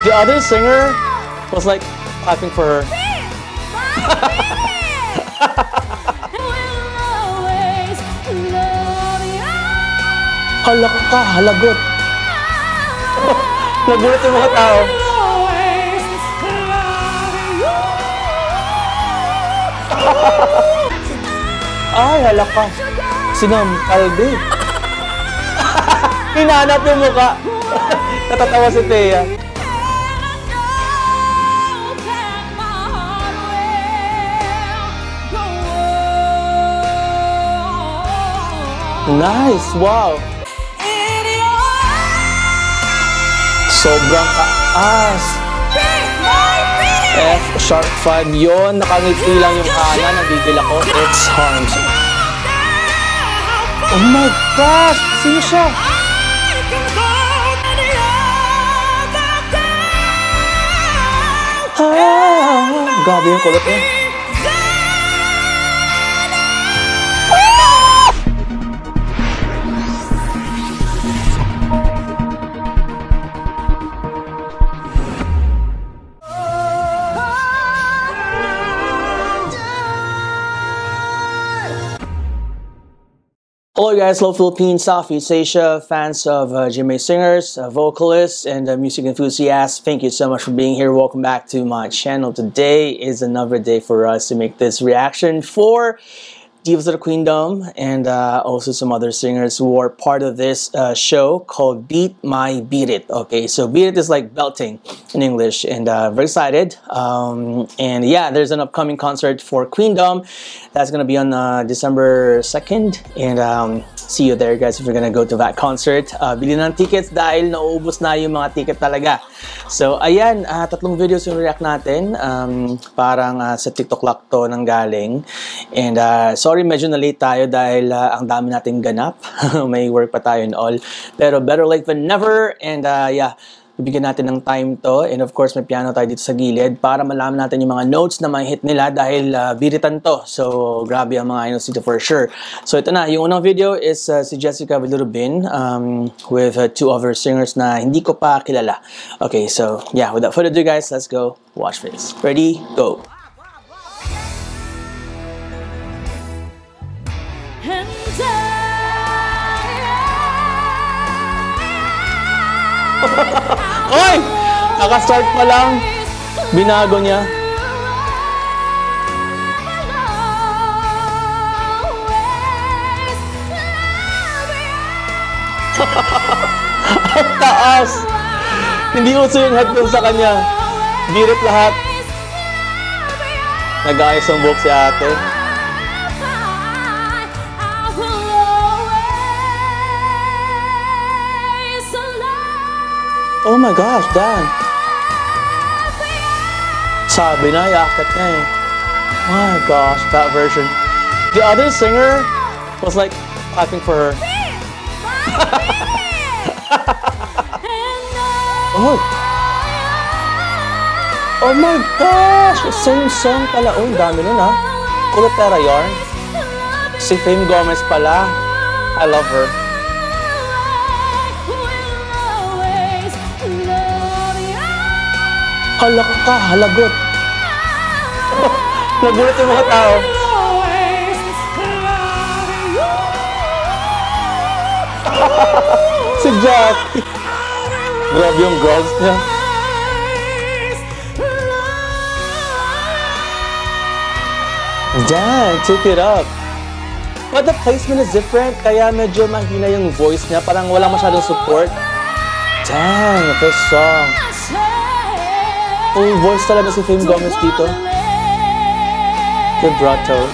The other singer was like clapping for her. Hala ka, halagot. Nagulat yung mga tao. Ay, hala ka. Sinam, Calde. Hinanap yung mukha. Natatawa si Thea. Nice! Wow! Sobrang kaas! F sharp 5 yun. Nakangiti lang yung Hana. Nagigil ako. It's Harms. Oh my gosh! Sino siya? Grabe yung kulot eh. Hello guys, hello Philippines, Southeast Asia, fans of GMA singers, vocalists, and music enthusiasts. Thank you so much for being here. Welcome back to my channel. Today is another day for us to make this reaction for Divas of the Queendom and also some other singers who are part of this show called Beat My Beat It. Okay, so Beat It is like belting in English, and very excited. And yeah, there's an upcoming concert for Queendom that's gonna be on December 2nd, and see you there guys if you're gonna go to that concert. Bili ng tickets dahil nauubos na yung mga ticket talaga. So ayan, tatlong videos yung react natin. Parang sa TikTok lang to nang galing. And sorry medyo na-late tayo dahil ang dami nating ganap. May work pa tayo and all. Pero better late than never. And yeah, bibigyan natin ng time to. And of course, may piano tayo dito sa gilid para malaman natin yung mga notes na may hit nila dahil biritan to. So, grabe ang mga inos dito for sure. So, ito na. Yung unang video is si Jessica Villarubin with two other singers na hindi ko pa kilala. Okay, so yeah, without further ado guys, let's go watch this. Ready? Go! Oy! Naka-start pa lang. Binago niya. Ang taas! Hindi uso yung headphone sa kanya. Birit lahat. Nag-ayos ang buhok si ate. Oh my gosh, damn. Sabi na, yakit niya eh. My gosh, that version. The other singer was like clapping for her. Oh. Oh my gosh, same song pala. Oh, dami nun ha. Kulotera yarn. Si Fame Gomez pala. I love her. Hala ka, halagot. Nagulat yung mga tao. Si Jackie. Grabe yung girls niya. Damn, take it up. But the placement is different, kaya medyo mahina yung voice niya. Parang wala masyadong support. Damn, first song. Full voice talaga si Fame Gomez dito. Vibrato.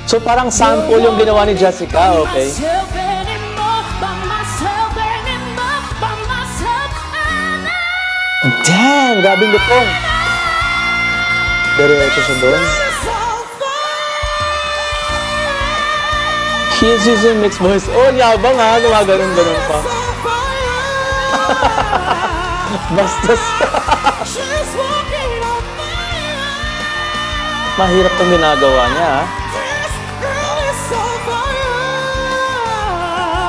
So parang sample yung ginawa ni Jessica, okay? Damn! Grabing lutong. Diretso siya doon. He is using mixed voice. Oh, yabang ha. Gumaganon-ganon pa. Bastos. Mahirap itong ginagawa niya, ha?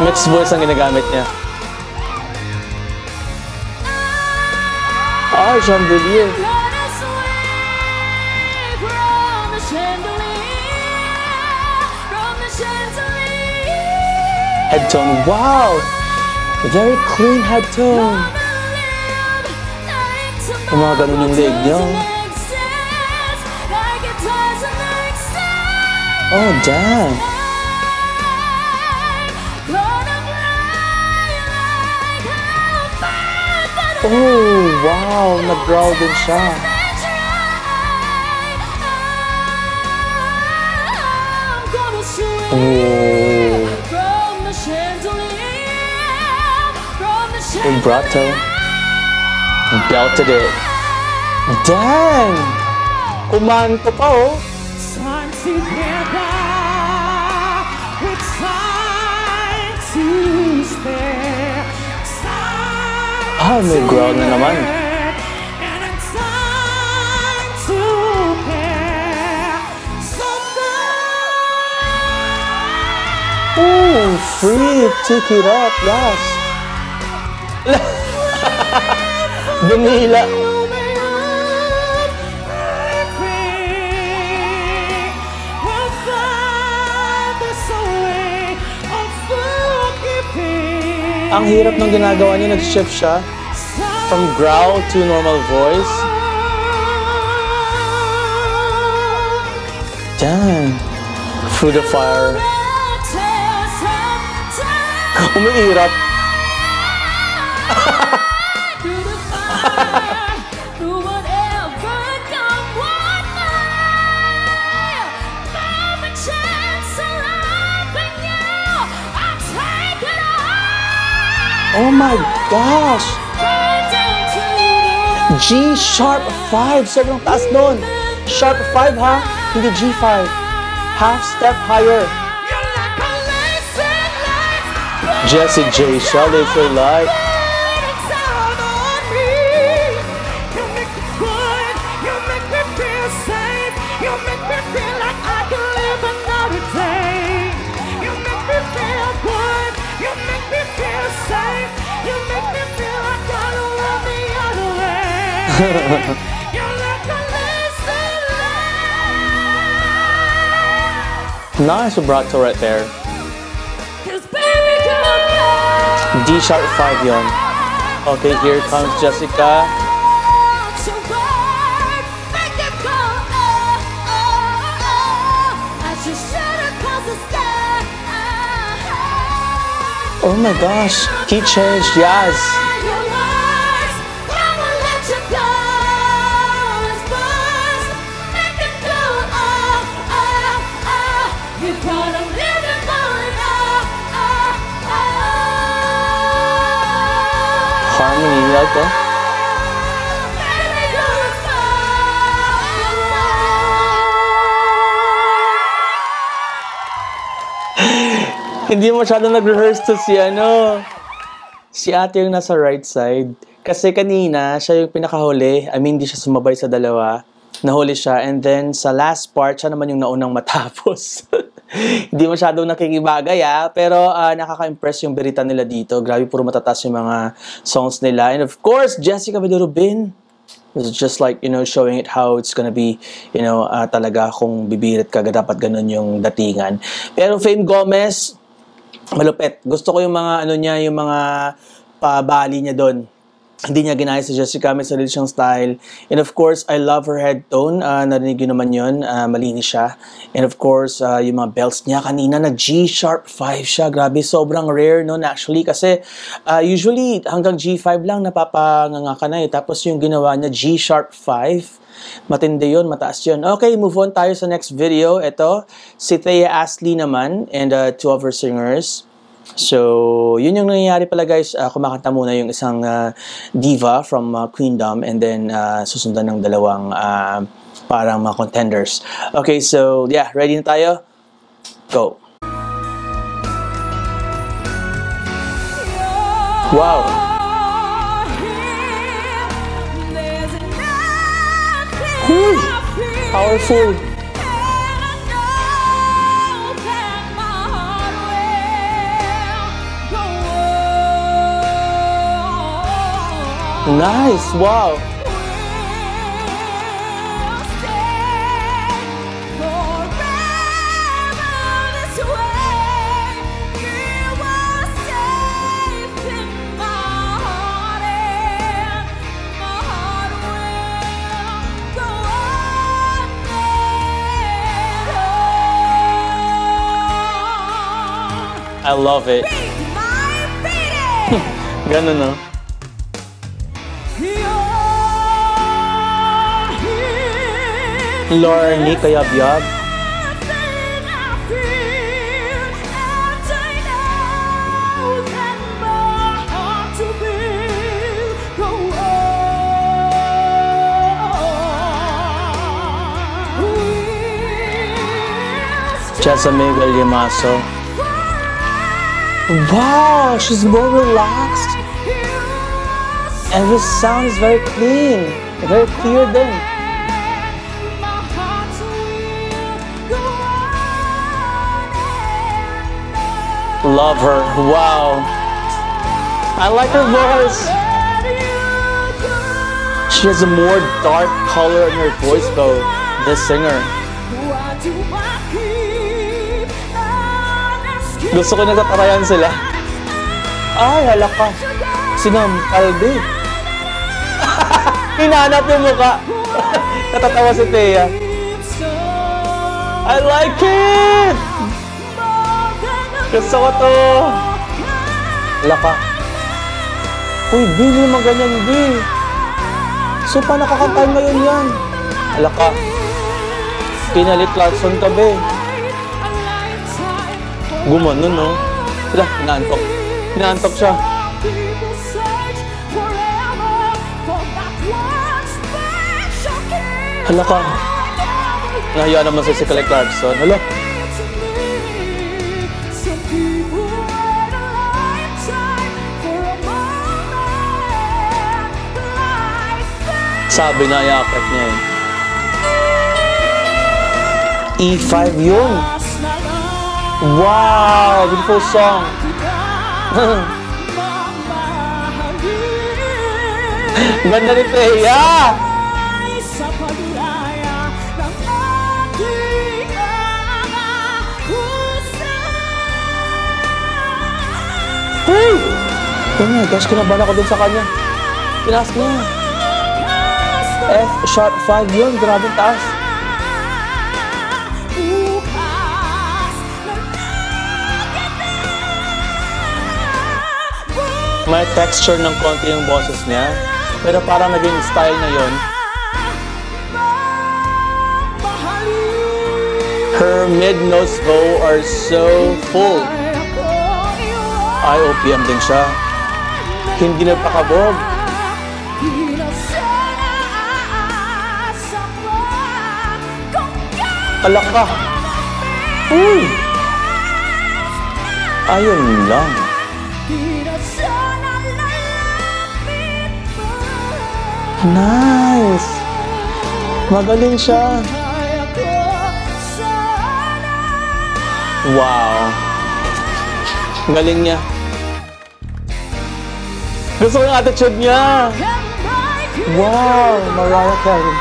Mixed voice ang ginagamit niya. Wow, chandelier. Head tone, wow! Very clean head tone. Kung mga ganun yung leg niya. Oh, damn. Oh, wow! Nag-growl din siya. Oh. Vibrato. Belted it. Dang! Kumanto pa, oh. Time together with time to spare. Ah, may growl na naman. And a time to care. Oh, free. Take it up, yes. Bunila. Ang hirap ng ginagawa niya, nag-shift siya from growl to normal voice. Damn. Through the fire. Umiirap. Oh my gosh! G sharp 5. Sobrang taas nun. Sharp 5 ha? Hindi G5. Half step higher. Jessie J. Shelley for life. Nice vibrato right there. D sharp 5 yon. Okay, here comes Jessica. Oh my gosh, key change, yes. Harmony, okay. Hindi masyadong nag-rehearse to si ate yung nasa right side. Kasi kanina, siya yung pinakahuli. I mean, hindi siya sumabay sa dalawa. Nahuli siya. And then, sa last part, siya naman yung naunang matapos. Hindi masyadong nakikibagay, pero nakaka-impress yung berita nila dito. Grabe, puro matataas yung mga songs nila. And of course, Jessica Vidorubin was just like, showing it how it's gonna be, talaga kung bibirit ka, dapat ganun yung datingan. Pero Fame Gomez, malupit. Gusto ko yung mga, yung mga pabali niya doon. Hindi niya ginaya si Jessica, may sarili siyang style. And of course, I love her head tone. Narinig yun naman yun. Malinis siya. And of course, yung mga belts niya kanina na G-sharp 5 siya. Grabe, sobrang rare nun actually. Kasi usually hanggang G5 lang napapanganga ka na eh. Tapos yung ginawa niya G-sharp 5. Matindi yun, mataas yun. Okay, move on tayo sa next video. Ito, si Thea Astley naman and two of her singers. So, yun yung nangyayari pala guys. Kumakanta muna yung isang diva from Queendom and then susundan ng dalawang parang mga contenders. Okay, so yeah, ready na tayo? Go! Wow! Whew, powerful! Nice! Wow! I love it. Ganun, no? Lorne Kayabyab. Jessamine Gallimaso. Wow, she's more relaxed. And the sound is very clean. Very clear then. Love her. Wow. I like her voice. She has a more dark color in her voice though, this singer. Gusto ko natatarayan sila. Ay, hala ka. Sinampalde. Hinanap yung mukha. Natatawa si Thea. I like it! Gusto ko to. Hala ka. Uy, B, hindi naman ganyan, B. So, pa nakakantahin ngayon yan? Hala ka. Kinalit Clarkson ka, B. Gumanon, no? Sila, hinaantok. Hinaantok siya. Hala ka. Nahiya naman si Kelly Clarkson. Hala. Sabi na i-affect niya yun. E5 yun. Wow! Beautiful song. Ganda ni Thea. Hey! Oh my gosh, kinabahan ako dun sa kanya. Tinaas niya. F sharp 5 yun. Grabe taas. May texture ng konti yung boses niya, pero parang naging style na yun. Her mid-nose bow are so full. Ay, OPM din siya. Hindi nagpakabog. Alak ka. Uy! Ayun lang. Nice! Magaling siya. Wow! Galing niya. Gusto ko yung attitude niya. Wow! Mariah Carey.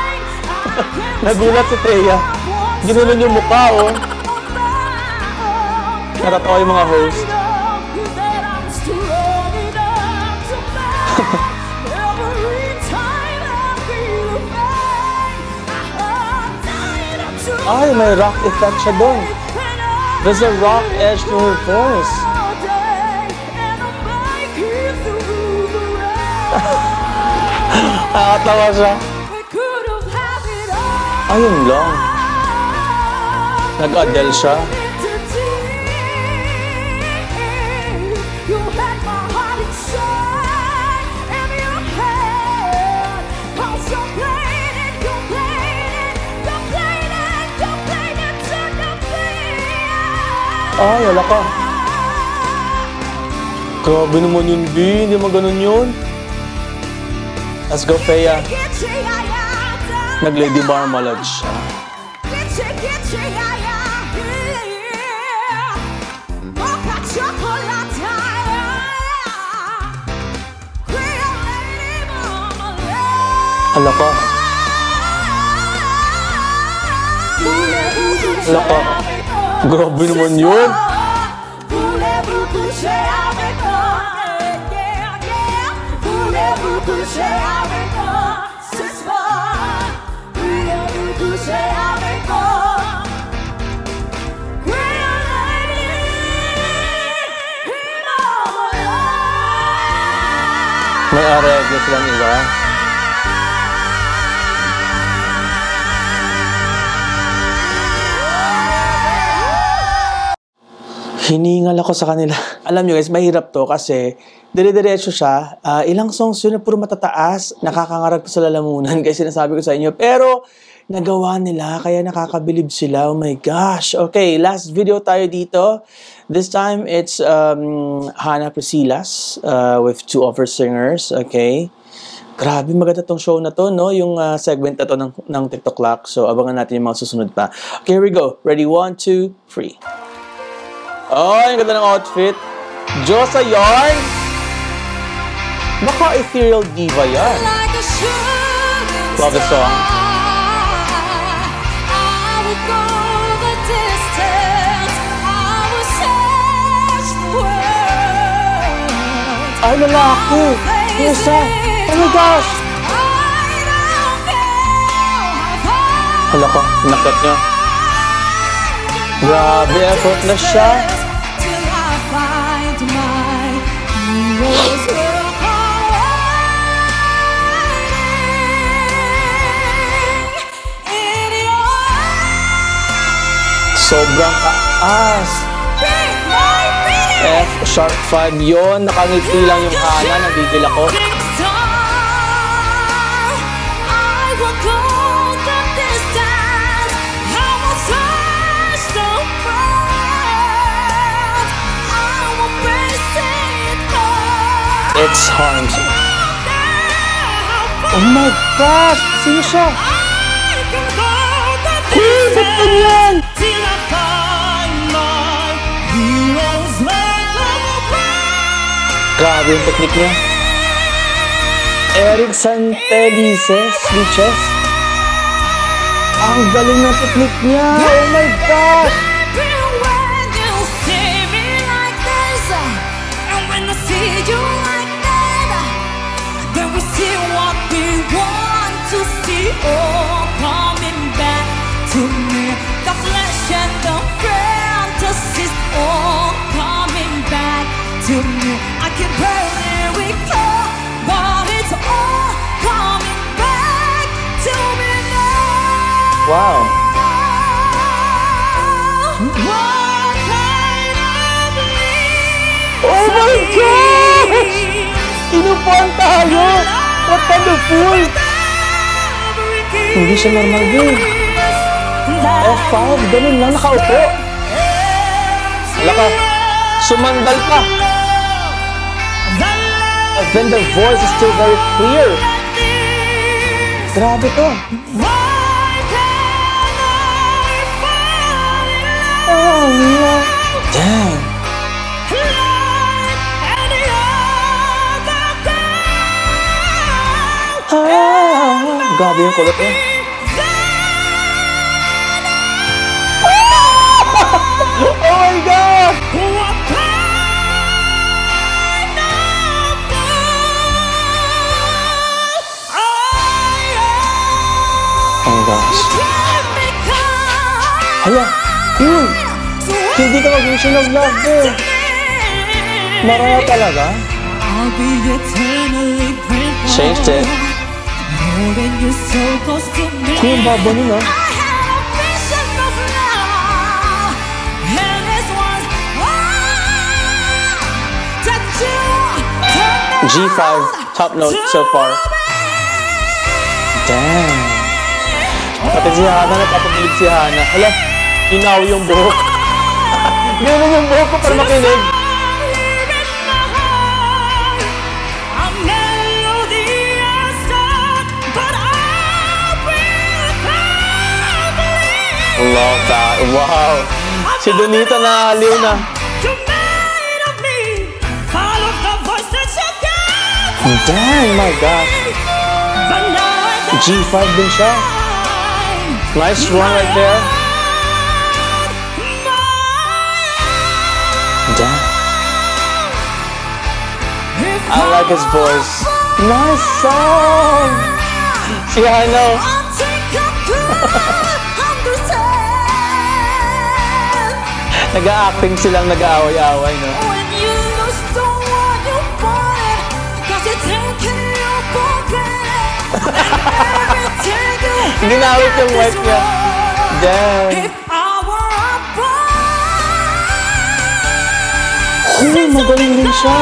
Nagulat si Thea. Ginulan yung mukha, oh. Natatawa yung mga host. Ay, may rock effect siya doon. There's a rock edge to her voice. Nakatawa siya. Ayun lang. Nag-Adele siya. Ay, wala ka. Grabe naman yun, B. Hindi mo ganun yun. Let's go, Thea. Nag-Lady Marmalade siya. Hala ka. Hala ka. Grabe naman yun. May areglo silang iba. Hiningal ako sa kanila. Alam nyo guys, mahirap to kasi dire-diretso siya. Ilang songs yun na puro matataas. Nakakangarag ko sa lalamunan kasi sinasabi ko sa inyo. Pero nagawa nila kaya nakakabilib sila. Oh my gosh. Okay, last video tayo dito. This time it's Hannah Priscilas with two of her singers. Okay. Grabe, maganda tong show na to, no? Yung segment na to ng TikTok Clock. So, abangan natin yung mga susunod pa. Okay, here we go. Ready? 1, 2, 3. Oh, ang ganda ng outfit. Josa yarn. Baka ethereal diva yan. Love the song. Ay, lalaki. Isa. Oh my gosh. Hala ko, nakit niya. Grabe, effort na siya. Sobrang taas. F sharp 5 yun. Nakangiti lang yung Hannah. Nagigil ako. It's hard. Oh my gosh! Sino siya? Ba't ganyan? Grabe yung technique niya. Eric Santelices, Liches. Ang galing ng technique niya. Oh my gosh! Oh, coming back to me. The flesh and the fantasies all coming back to me. I can barely recall, but it's all coming back to me now. Wow. What kind of me? Oh my gosh! Inupuan tayo! What kind of fool? Hindi siya normal din. F5, ganun lang, nakaupo. Wala ka, sumandal ka. And then the voice is still very clear. Grabe to. Oh, yeah. Damn. Grabe yung kulot niya. Oh my God! Oh my gosh. Hala, cool! Hindi ka mag-mission of love there. Maraya talaga? Changed it. Cool, baba nun ah. G5, top note so far. Damn. Pati si Hannah, napapabilig si Hannah. Hala, inaw yung buhok. Ganun yung buhok ko para makinig. Love that. Wow. Si Donita na aliw na. Dang, my gosh. G5 din siya. Nice run right there. Damn. I like his voice. Nice song. Si Hannah. Nag-a-acting silang nag-aaway-aaway, no? Ginawit yung wife niya. Damn. If I were a boy, Oh, magaling din siya.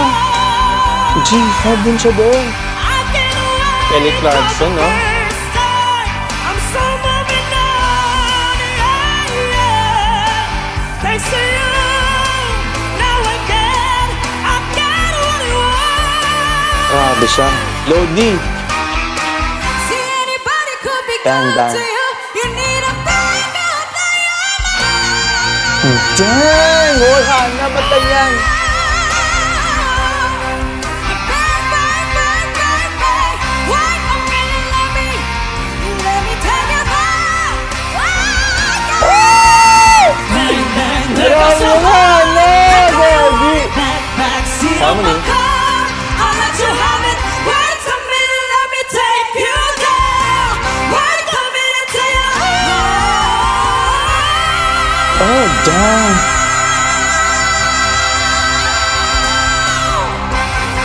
G5 din siya doon. I can wait Kelly Clarkson, no? first time. I'm so moving on, yeah, yeah. Thanks to you, now again, I got what I want. Grabe siya. Lodi. See, anybody could be Bang, good bang. to you. You need a backup, Dang! Wala na, bata yan. Grabe naman, no! Grabe! Harmony. Oh, damn!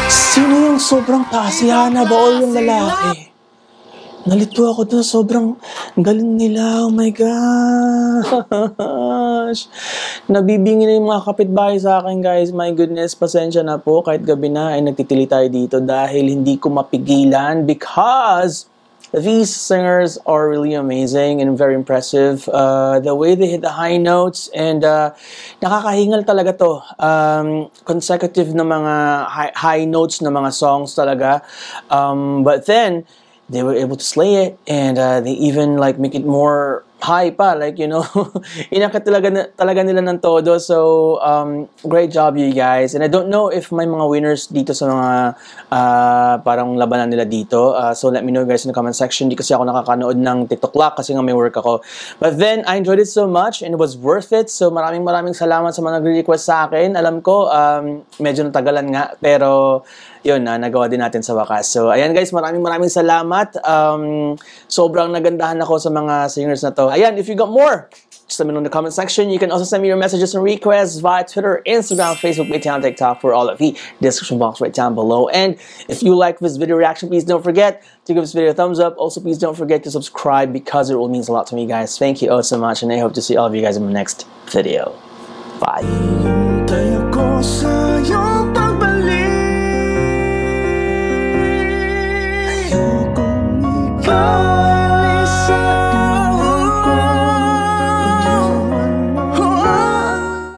Sino yung sobrang pasihan ba o yung lalaki? Nalito ako doon. Sobrang galing nila. Oh my gosh. Nabibingi na yung mga kapitbahay sa akin, guys. My goodness, pasensya na po. Kahit gabi na ay nagtitili tayo dito dahil hindi ko mapigilan because these singers are really amazing and very impressive. The way they hit the high notes and nakakahingal talaga to. Consecutive na mga high notes na mga songs talaga. But then, they were able to slay it and they even like make it more high pa, like, you know, inakit talaga nila ng todo. So, great job, you guys. And I don't know if may mga winners dito sa mga parang labanan nila dito. So, let me know, guys, in the comment section. Di kasi ako nakakanood ng TikTok Lock kasi nga may work ako. But then, I enjoyed it so much and it was worth it. So, maraming salamat sa mga nagre-request sa akin. Alam ko, medyo natagalan nga, pero yun, nagawa din natin sa wakas. So, ayan, guys, maraming salamat. Sobrang nagandahan ako sa mga singers na to. Ayan, if you got more, just let me know in the comment section. You can also send me your messages and requests via Twitter, Instagram, Facebook, Patreon, TikTok for all of the description box right down below. And if you like this video reaction, please don't forget to give this video a thumbs up. Also, please don't forget to subscribe because it all means a lot to me, guys. Thank you all so much, and I hope to see all of you guys in my next video. Bye. Hintay ako sa iyong